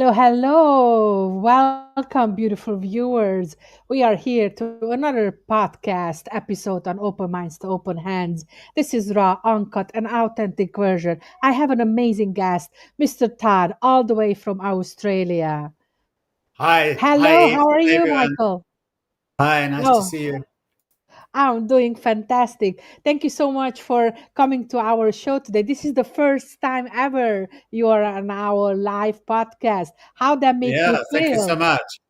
Hello, hello. Welcome, beautiful viewers. We are here to another podcast episode on Open Minds to Open Hands. This is raw, uncut, and authentic version. I have an amazing guest, Mr. Todd, all the way from Australia. Hello, Hi how are you, everyone. Michael? Hi, nice to Oh, see you. I'm doing fantastic. Thank you so much for coming to our show today. This is the first time ever you are on our live podcast. How that make you Yeah, thank you so feel? much.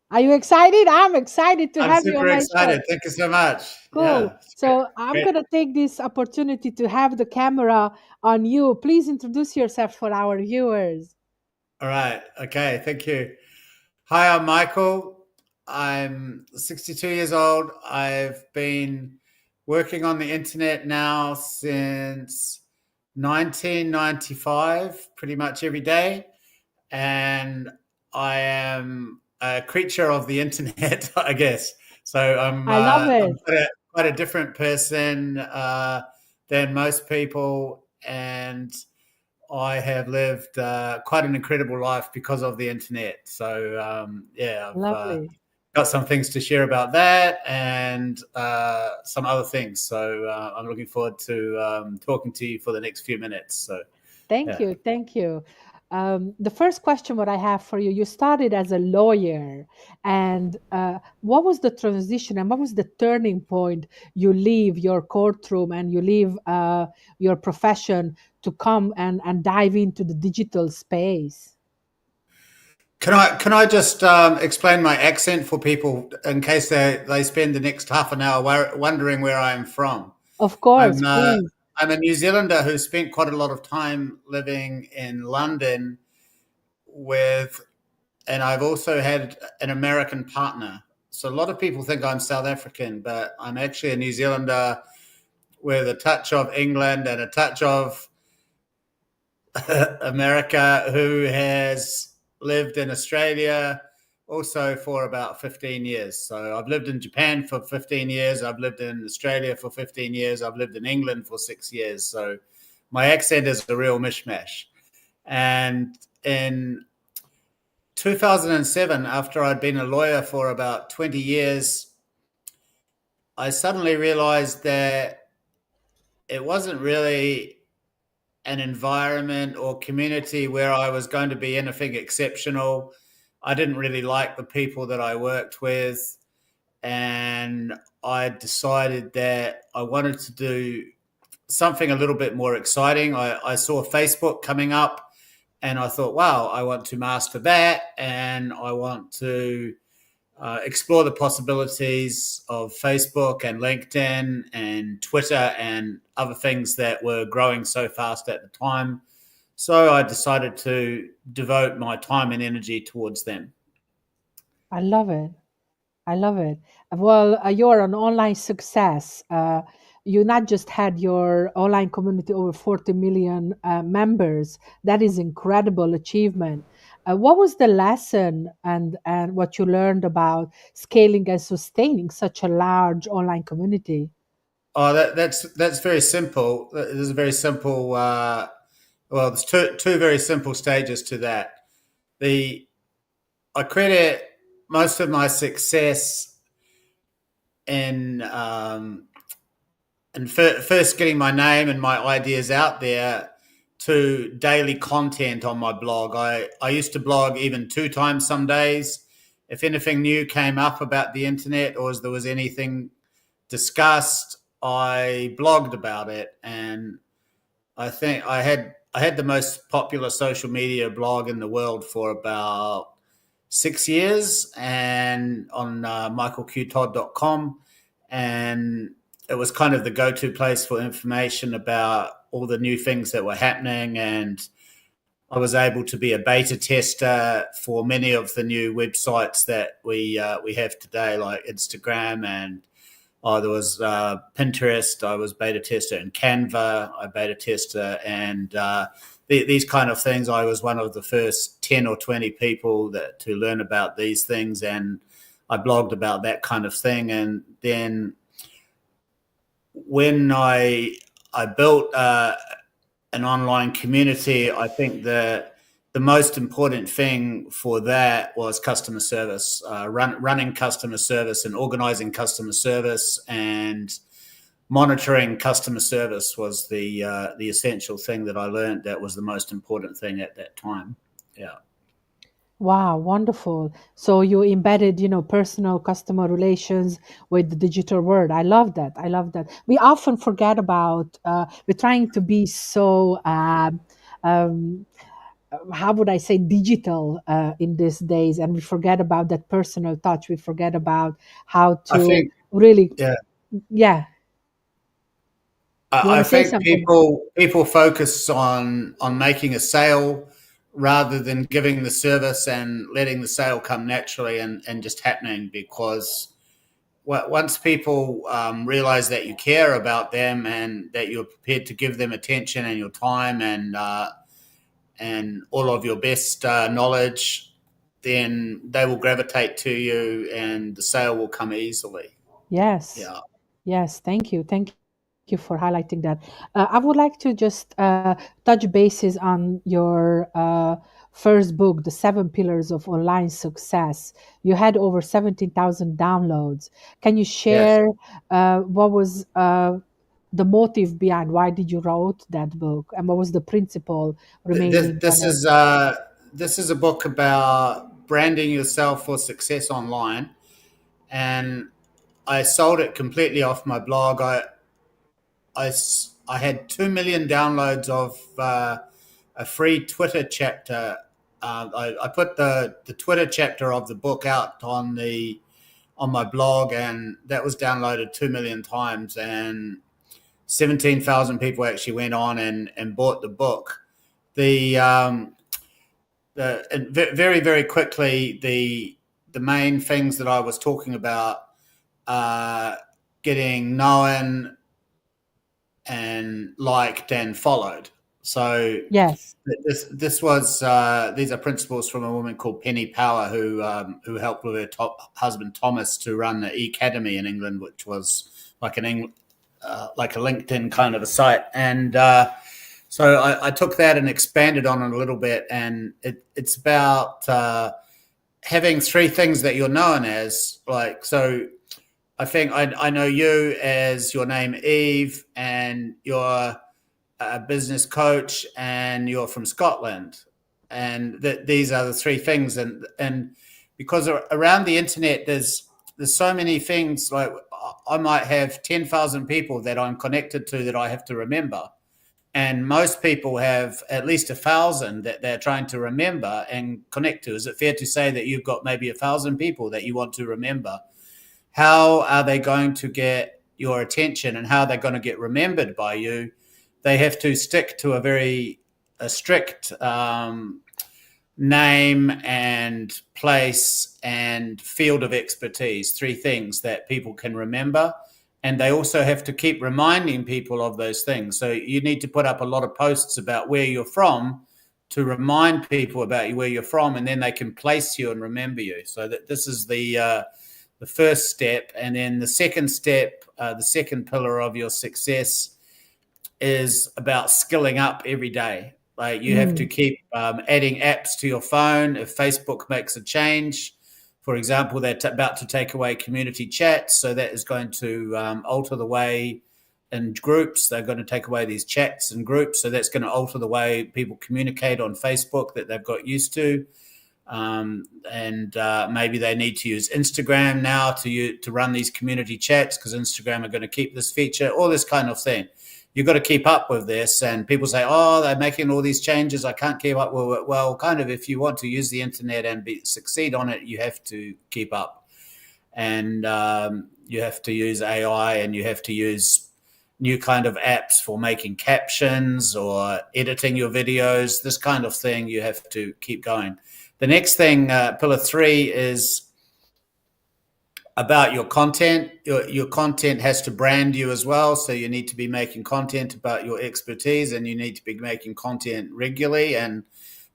Are you excited? I'm excited to I'm have you on super my show. excited. Thank you so much. Cool. Yeah, it's great. So I'm Great. going to take this opportunity to have the camera on you. Please introduce yourself for our viewers. All right. Okay, thank you. Hi, I'm Michael. I'm 62 years old. I've been working on the internet now since 1995, pretty much every day. And I am a creature of the internet, I guess. So I love I'm it. quite a different person than most people, and I have lived quite an incredible life because of the internet. So yeah, I've Lovely. got some things to share about that and some other things. So I'm looking forward to talking to you for the next few minutes. So Thank yeah. you. Thank you. The first question, what I have for you, you started as a lawyer, and what was the transition and what was the turning point? You leave your courtroom and you leave your profession to come and dive into the digital space. Can I just explain my accent for people in case they spend the next half an hour wondering where I am from? Of course, I'm please. I'm a New Zealander who spent quite a lot of time living in London with, and I've also had an American partner. So a lot of people think I'm South African, but I'm actually a New Zealander with a touch of England and a touch of America, who has lived in Australia also for about 15 years. So I've lived in Japan for 15 years. I've lived in Australia for 15 years. I've lived in England for 6 years. So my accent is a real mishmash. And in 2007, after I'd been a lawyer for about 20 years, I suddenly realized that it wasn't really an environment or community where I was going to be anything exceptional. I didn't really like the people that I worked with. And I decided that I wanted to do something a little bit more exciting. I saw Facebook coming up and I thought, wow, I want to master that. And I want to explore the possibilities of Facebook and LinkedIn and Twitter and other things that were growing so fast at the time. So I decided to devote my time and energy towards them. I love it. I love it. Well, you're an online success. You not just had your online community over 40 million members. That is incredible achievement. What was the lesson and what you learned about scaling and sustaining such a large online community? Oh, that's very simple. There's a very simple. Well, there's two very simple stages to that. The I credit most of my success in first getting my name and my ideas out there to daily content on my blog. I used to blog even two times some days. If anything new came up about the internet or as there was anything discussed, I blogged about it. And I think I had the most popular social media blog in the world for about 6 years, and on michaelqtodd.com, and it was kind of the go-to place for information about all the new things that were happening. And I was able to be a beta tester for many of the new websites that we have today, like Instagram, and there was Pinterest. I was beta tester in Canva. I beta tester and these kind of things. I was one of the first 10 or 20 people to learn about these things, and I blogged about that kind of thing. And then when I built an online community, I think that the most important thing for that was customer service, running customer service and organizing customer service and monitoring customer service was the essential thing that I learned. That was the most important thing at that time. Yeah. Wow, wonderful. So you embedded, personal customer relations with the digital world. I love that. I love that. We often forget about, we're trying to be so, um, how would I say, digital in these days, and we forget about that personal touch. We forget about how I to think, really, yeah, yeah. You want I to say think something? people focus on making a sale rather than giving the service and letting the sale come naturally and just happening, because once people realize that you care about them and that you're prepared to give them attention and your time and all of your best knowledge, then they will gravitate to you and the sale will come easily. Yes. Yeah. Yes. Thank you. Thank you for highlighting that. I would like to just touch bases on your first book, The Seven Pillars of Online Success. You had over 17,000 downloads. Can you Yes. share what was the motive behind why did you wrote that book, and what was the principle This, remaining this on it? is uh, this is a book about branding yourself for success online, and I sold it completely off my blog. I had 2 million downloads of a free Twitter chapter. I put the Twitter chapter of the book out on my blog, and that was downloaded 2 million times, and 17,000 people actually went on and bought the book. The very very quickly the main things that I was talking about are getting known and liked and followed. So Yes. this was these are principles from a woman called Penny Power who helped with her husband Thomas to run the Academy in England, which was like like a LinkedIn kind of a site. And so I took that and expanded on it a little bit, and it's about having three things that you're known as. Like, so I think I know you as your name Eve, and you're a business coach, and you're from Scotland, and these are the three things. And because around the internet, there's so many things. Like, I might have 10,000 people that I'm connected to that I have to remember, and most people have at least 1,000 that they're trying to remember and connect to. Is it fair to say that you've got maybe 1,000 people that you want to remember? How are they going to get your attention, and how are they going to get remembered by you? They have to stick to a strict name and place and field of expertise, three things that people can remember. And they also have to keep reminding people of those things. So you need to put up a lot of posts about where you're from to remind people about where you're from, and then they can place you and remember you. So that this is the first step. And then the second step, the second pillar of your success, is about skilling up every day. Like, you have to Mm, keep adding apps to your phone. If Facebook makes a change, for example, they're about to take away community chats, so that is going to alter the way in groups. They're going to take away these chats and groups, so that's going to alter the way people communicate on Facebook that they've got used to. And maybe they need to use Instagram now to run these community chats, because Instagram are going to keep this feature, all this kind of thing. You've got to keep up with this. And people say, oh, they're making all these changes, I can't keep up with it. Well, kind of, if you want to use the internet and succeed on it, you have to keep up. And you have to use AI, and you have to use new kind of apps for making captions or editing your videos, this kind of thing. You have to keep going. The next thing, pillar three, is about your content. Your content has to brand you as well. So you need to be making content about your expertise, and you need to be making content regularly, and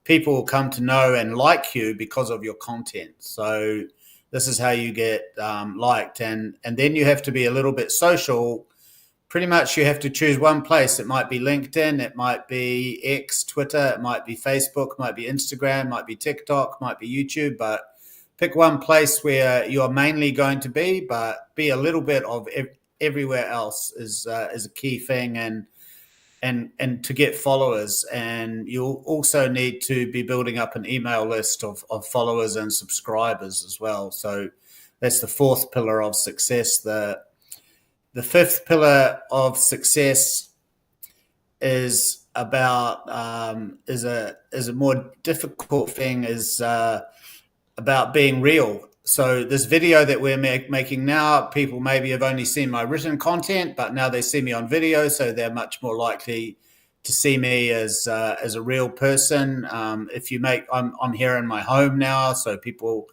people will come to know and like you because of your content. So this is how you get liked. And then you have to be a little bit social pretty much you have to choose one place. It might be LinkedIn, it might be X, Twitter, it might be Facebook, it might be Instagram, it might be TikTok, it might be YouTube, but pick one place where you're mainly going to be, but be a little bit of everywhere else is a key thing, and to get followers. And you'll also need to be building up an email list of followers and subscribers as well. So that's the fourth pillar of success. The fifth pillar of success is about is a more difficult thing, is about being real. So this video that we're making now, people maybe have only seen my written content, but now they see me on video, so they're much more likely to see me as a real person. If you make, I'm here in my home now, so people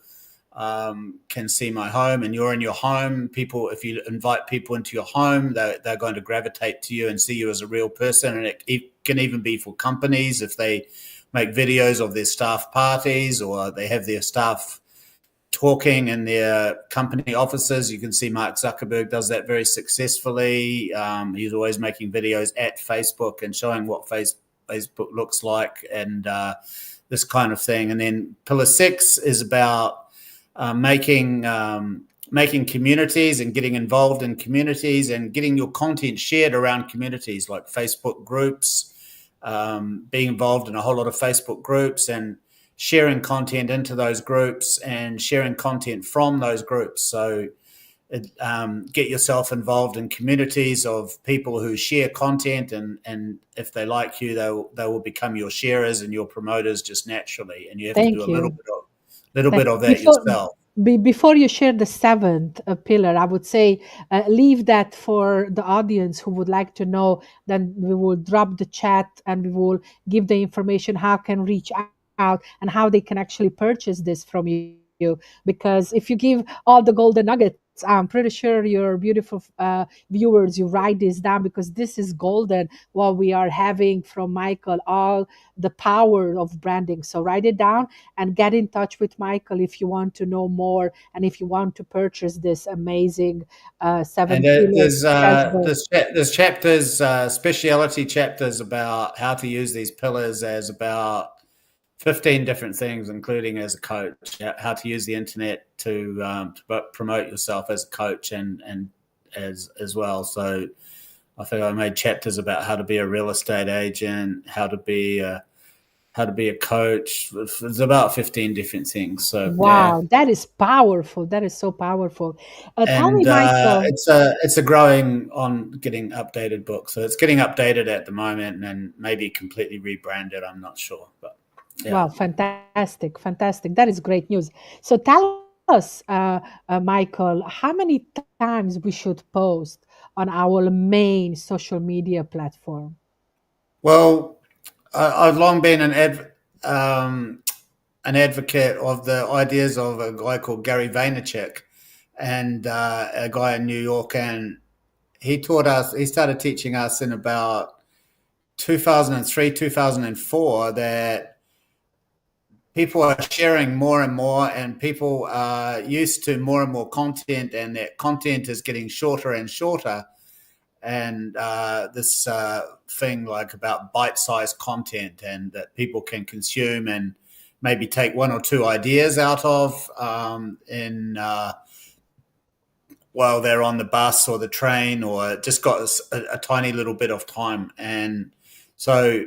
can see my home, and you're in your home. People, if you invite people into your home, they're going to gravitate to you and see you as a real person. And it can even be for companies if they make videos of their staff parties, or they have their staff talking in their company offices. You can see Mark Zuckerberg does that very successfully. He's always making videos at Facebook and showing what Facebook looks like, and this kind of thing. And then pillar 6 is about making communities and getting involved in communities and getting your content shared around communities like Facebook groups, being involved in a whole lot of Facebook groups and sharing content into those groups and sharing content from those groups. So get yourself involved in communities of people who share content, and if they like you, they will become your sharers and your promoters just naturally. And you have to do Thank a little you. bit of that Before yourself. before you share the seventh pillar, I would say leave that for the audience who would like to know. Then we will drop the chat and we will give the information how can reach out and how they can actually purchase this from you. Because if you give all the golden nuggets, I'm pretty sure your beautiful viewers, you write this down, because this is golden. What we are having from Michael, all the power of branding. So write it down and get in touch with Michael if you want to know more and if you want to purchase this amazing And seven pillars dashboard. there's chapters, speciality chapters about how to use these pillars as about 15 different things, including as a coach, how to use the internet to promote yourself as a coach and as well. So I think I made chapters about how to be a real estate agent, how to be a coach. It's about 15 different things. So yeah, Wow, that is powerful. That is so powerful. Tell me, and Michael. it's a growing on getting updated book. So it's getting updated at the moment and maybe completely rebranded. I'm not sure, but yeah. Wow, fantastic, fantastic. That is great news. So tell us, Michael, how many times we should post on our main social media platform? Well, I've long been an advocate of the ideas of a guy called Gary Vaynerchuk, and a guy in New York, and he started teaching us in about 2003, 2004, that people are sharing more and more, and people are used to more and more content, and that content is getting shorter and shorter. And this thing like about bite-sized content, and that people can consume and maybe take one or two ideas out of in while they're on the bus or the train, or just got a tiny little bit of time. And so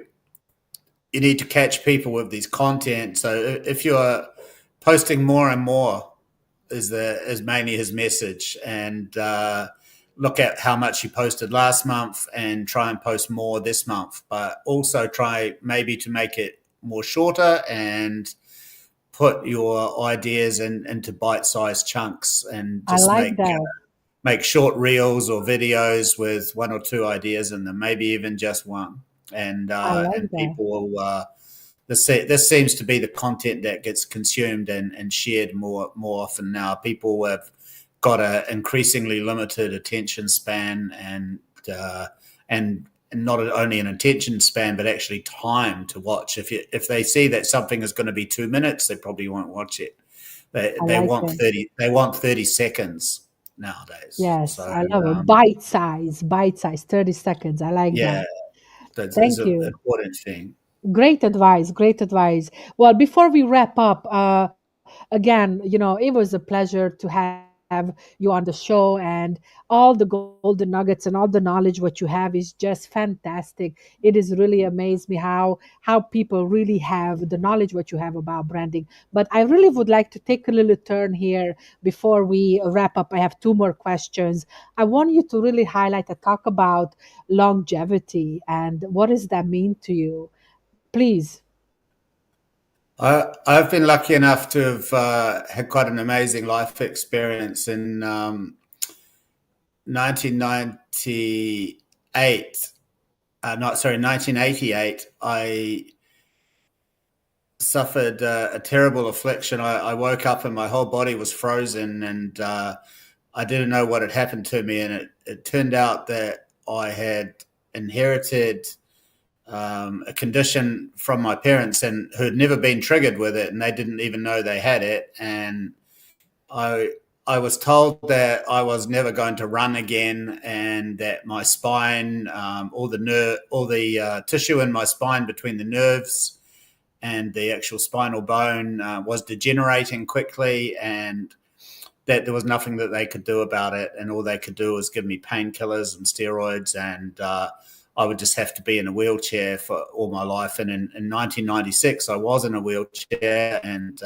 you need to catch people with these content. So if you're posting more and more, is mainly his message, and look at how much you posted last month and try and post more this month, but also try maybe to make it more shorter and put your ideas into bite-sized chunks, and I just like that. make short reels or videos with one or two ideas in them, maybe even just one. I like And that. people will this seems to be the content that gets consumed and shared more often now. People have got an increasingly limited attention span, and not only an attention span, but actually time to watch. If they see that something is going to be 2 minutes, they probably won't watch it. I They like want that. 30. They want 30 seconds. nowadays. Yes, So I love it. Bite size, 30 seconds. I like yeah, that. that's is Thank an you. important thing. Great advice. Great advice. Well, before we wrap up, again, it was a pleasure to have you on the show, and all the golden nuggets and all the knowledge what you have is just fantastic. It is really amazed me how people really have the knowledge what you have about branding. But I really would like to take a little turn here before we wrap up. I have two more questions. I want you to really highlight and talk about longevity and what does that mean to you, please. I've been lucky enough to have had quite an amazing life experience. In 1998, not sorry, 1988, I suffered a terrible affliction. I woke up and my whole body was frozen, and I didn't know what had happened to me. And it turned out that I had inherited a condition from my parents, and who had never been triggered with it, and they didn't even know they had it. And I I was told that I was never going to run again, and that my spine, all the tissue in my spine between the nerves and the actual spinal bone was degenerating quickly, and that there was nothing that they could do about it, and all they could do was give me painkillers and steroids, and I would just have to be in a wheelchair for all my life. And in 1996, I was in a wheelchair, and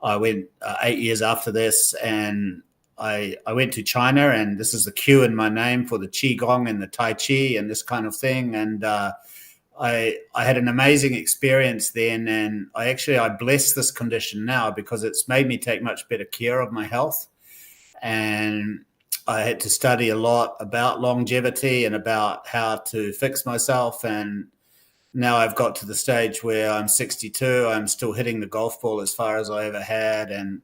I went 8 years after this, and I went to China, and this is the Q in my name for the Qigong and the Tai Chi and this kind of thing. And I had an amazing experience then, and I bless this condition now because it's made me take much better care of my health. And I had to study a lot about longevity and about how to fix myself. And now I've got to the stage where I'm 62. I'm still hitting the golf ball as far as I ever had, and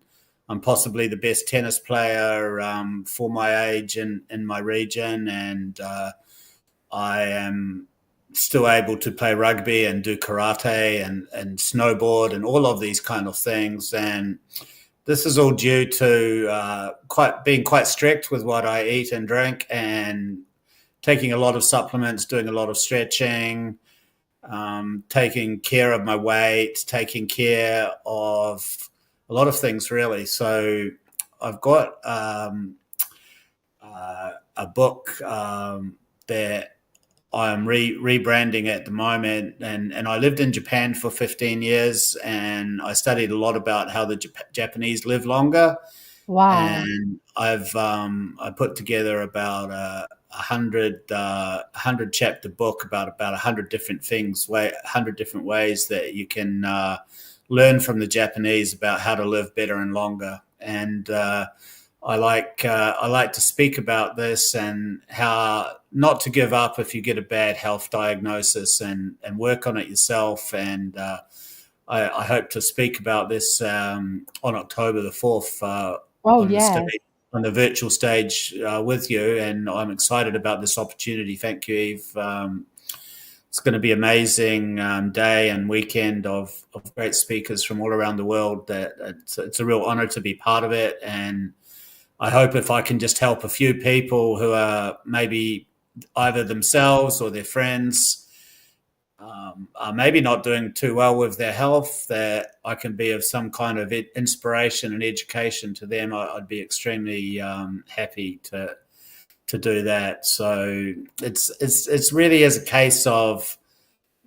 I'm possibly the best tennis player for my age in my region. And I am still able to play rugby and do karate and snowboard and all of these kind of things. And this is all due to quite strict with what I eat and drink, and taking a lot of supplements, doing a lot of stretching, taking care of my weight, taking care of a lot of things, really. So I've got a book that I'm rebranding at the moment, and I lived in Japan for 15 years, and I studied a lot about how the Japanese live longer. Wow. And I put together about a hundred chapter book about 100 different ways that you can learn from the Japanese about how to live better and longer. And I like to speak about this and how not to give up if you get a bad health diagnosis, and work on it yourself. And I hope to speak about this on October the 4th Oh, on the yes. stage, on the virtual stage with you. And I'm excited about this opportunity. Thank you, Eve. It's going to be an amazing day and weekend of great speakers from all around the world. That it's a real honor to be part of it. And I hope if I can just help a few people who are maybe either themselves or their friends are maybe not doing too well with their health, that I can be of some kind of inspiration and education to them, I'd be extremely happy to do that. So it's really is a case of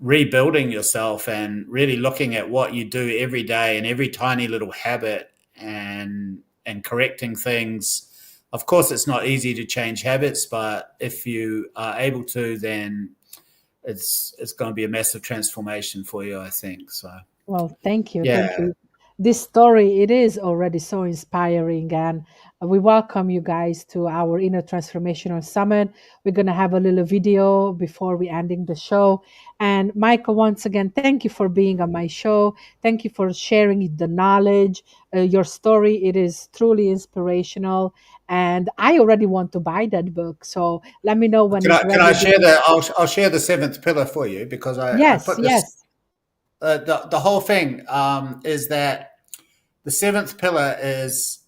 rebuilding yourself and really looking at what you do every day and every tiny little habit, and correcting things. Of course, it's not easy to change habits, but if you are able to, then it's going to be a massive transformation for you, I think. So Well, thank you. Thank yeah. you. This story, it is already so inspiring. And we welcome you guys to our Inner Transformational Summit. We're going to have a little video before we ending the show. And Michael, once again, thank you for being on my show. Thank you for sharing the knowledge. Your story, it is truly inspirational. And I already want to buy that book. So let me know when it's Can I ready share because, I'll share the seventh pillar for you, because I yes, put this yes. the whole thing is that the seventh pillar is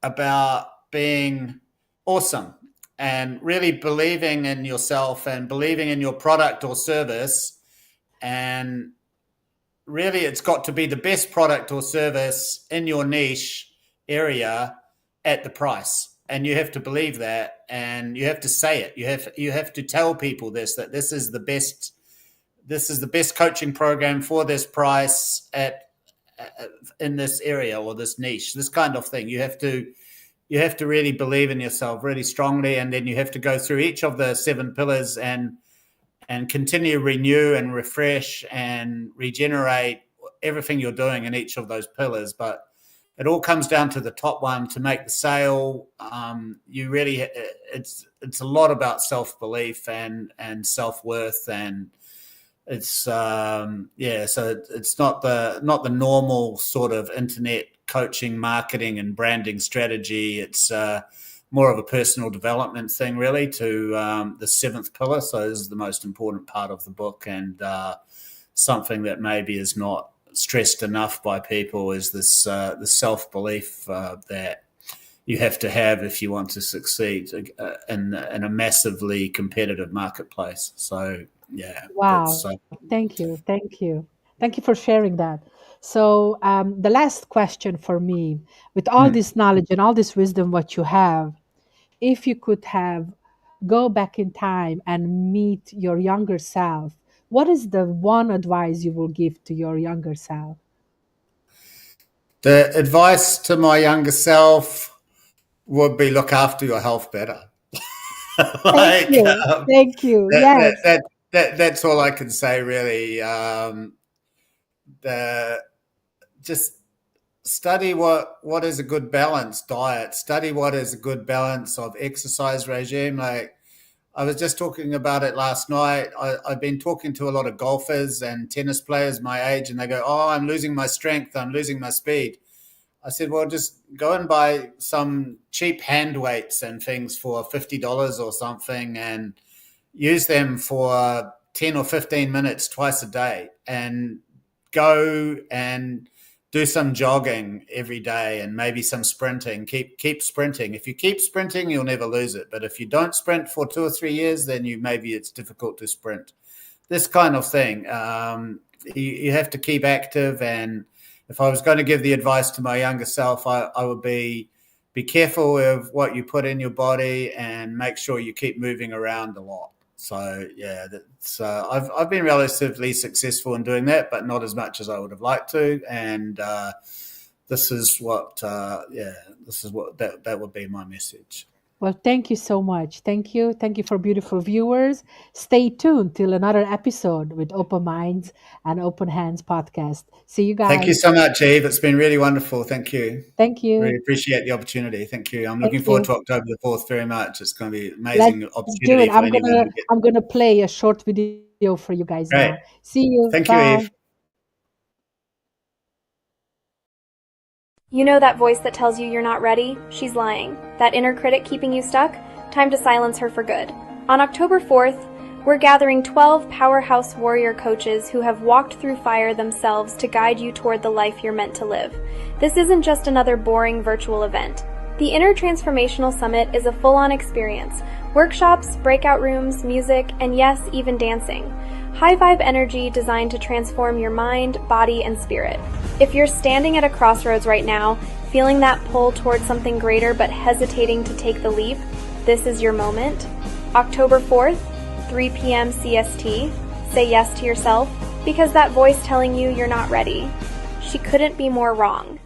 about being awesome and really believing in yourself and believing in your product or service. And really, it's got to be the best product or service in your niche area at the price. And you have to believe that, and you have to say it. You have to tell people that this is the best coaching program for this price in this area or this niche, this kind of thing. You have to really believe in yourself really strongly, and then you have to go through each of the 7 pillars and continue renew and refresh and regenerate everything you're doing in each of those pillars. But it all comes down to the top one to make the sale. It's a lot about self-belief and self-worth, and it's so it's not the normal sort of internet coaching, marketing and branding strategy. It's more of a personal development thing, really, to the 7th pillar. So this is the most important part of the book, and something that maybe is not stressed enough by people is this the self-belief that you have to have if you want to succeed in a massively competitive marketplace. So yeah, Wow. Thank you. Thank you. Thank you for sharing that. So, the last question for me, with all this knowledge and all this wisdom, what you have, if you could have go back in time and meet your younger self, what is the one advice you will give to your younger self? the advice to my younger self would be look after your health better. Thank like you. Thank you. that, Yes. that's all I can say, really. The just study what is a good balanced diet. Study what is a good balance of exercise regime. Like I was just talking about it last night. I've been talking to a lot of golfers and tennis players my age, and they go, "Oh, I'm losing my strength. I'm losing my speed." I said, "Well, just go and buy some cheap hand weights and things for $50 or something, and use them for 10 or 15 minutes twice a day, and go and do some jogging every day and maybe some sprinting. Keep sprinting. If you keep sprinting, you'll never lose it. But if you don't sprint for 2 or 3 years, then maybe it's difficult to sprint." This kind of thing. You have to keep active. And if I was going to give the advice to my younger self, I would be careful with what you put in your body and make sure you keep moving around a lot. So yeah, that's I've been relatively successful in doing that, but not as much as I would have liked to. And this is what that would be my message. Well, thank you so much. Thank you. Thank you for beautiful viewers. Stay tuned till another episode with Open Minds and Open Hands podcast. See you Thank you guys. so much, Eve. It's been really wonderful. Thank you. Thank Really you. appreciate the opportunity. Thank you. I'm Thank looking forward you. to October the 4th very much. It's going to be an Let's amazing do opportunity it. for anyone who gets. I'm gonna play a short video for you guys Great. now. See you. Thank you, Bye. Eve. You know that voice that tells you you're not ready? She's lying. That inner critic keeping you stuck? Time to silence her for good. On October 4th, we're gathering 12 powerhouse warrior coaches who have walked through fire themselves to guide you toward the life you're meant to live. This isn't just another boring virtual event. The Inner Transformational Summit is a full-on experience. Workshops, breakout rooms, music, and yes, even dancing. High-vibe energy designed to transform your mind, body, and spirit. If you're standing at a crossroads right now, feeling that pull towards something greater but hesitating to take the leap, this is your moment. October 4th, 3 p.m. CST. Say yes to yourself, because that voice telling you you're not ready, she couldn't be more wrong.